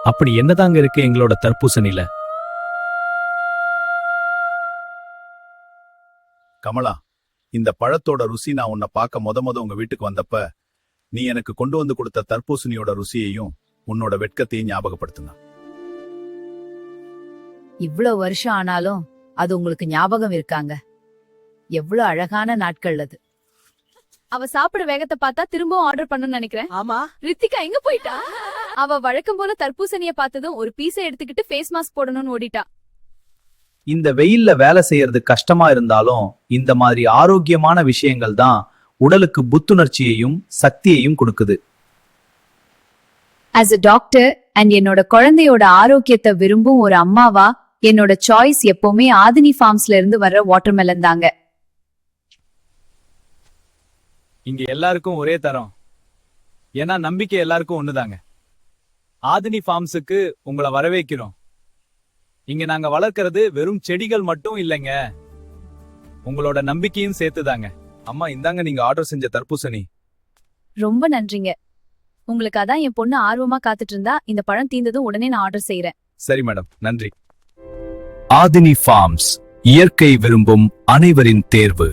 அப்படி என்னதாங்க இருக்கு எங்களோட தர்பூசணில? கமலா, இந்த பழத்தோட ருசி நான் உன்னை பார்க்க முத உங்க வீட்டுக்கு வந்தப்ப நீ எனக்கு கொண்டு வந்து கொடுத்த தர்பூசணியோட ருசியையும் உன்னோட வெட்கத்தையும் ஞாபகப்படுத்தினா. இவ்ளோ வருஷம் ஆனாலும் அது உங்களுக்கு ஞாபகம் இருக்காங்க. எவ்வளவு அழகான நாட்கள் அது. அவ சாப்பிட வேகத்தை பார்த்தா திரும்பவும் ஆர்டர் பண்ணணும்னு நினைக்கிறேன். ஆமா, ரித்திகா எங்க போயிட்டா? அவ வழக்கம் போல தர்பூசணிய பார்த்ததும் ஒரு பீஸை எடுத்துக்கிட்டு ஃபேஸ் மாஸ்க் போடணும்னு ஓடிட்டா. இந்த வெயில்ல வேலை செய்யறது கஷ்டமா இருந்தாலும் இந்த மாதிரி ஆரோக்கியமான விஷயங்கள் தான் உடலுக்கு புத்துணர்ச்சியையும் சக்தியையும் கொடுக்குது. ஆஸ் அ டாக்டர் அண்ட் என்னோட குழந்தையோட ஆரோக்கியத்தை விரும்பும் ஒரு அம்மாவா என்னோட சாய்ஸ் எப்பவுமே ஆதினி ஃபார்ம்ஸ்ல இருந்து வர்ற வாட்டர்மெலன் தாங்க. இங்க எல்லாருக்கும் ஒரே தரம், ஏன்னா நம்பிக்கை எல்லாருக்கும் ஒண்ணுதாங்க. ஆதினி ஃபார்ம்ஸுக்கு உங்களை வரவேற்கிறோம். இங்க நாங்க வளர்க்கறது வெறும் செடிகள் மட்டும் இல்லைங்க, உங்களோட நம்பிக்கையும் சேர்த்துதாங்க. அம்மா, இந்தாங்க நீங்க ஆர்டர் செஞ்ச தர்பூசணி. ரொம்ப நன்றிங்க. உங்களுக்கு அதான் என் பொண்ணு ஆர்வமா காத்துட்டு இருந்தா. இந்த பழம் தீந்ததும் உடனே நான் ஆர்டர் செய்யறேன். சரி மேடம், நன்றி. ஆதினி ஃபார்ம்ஸ், இயற்கை விரும்பும் அனைவரின் தேர்வு.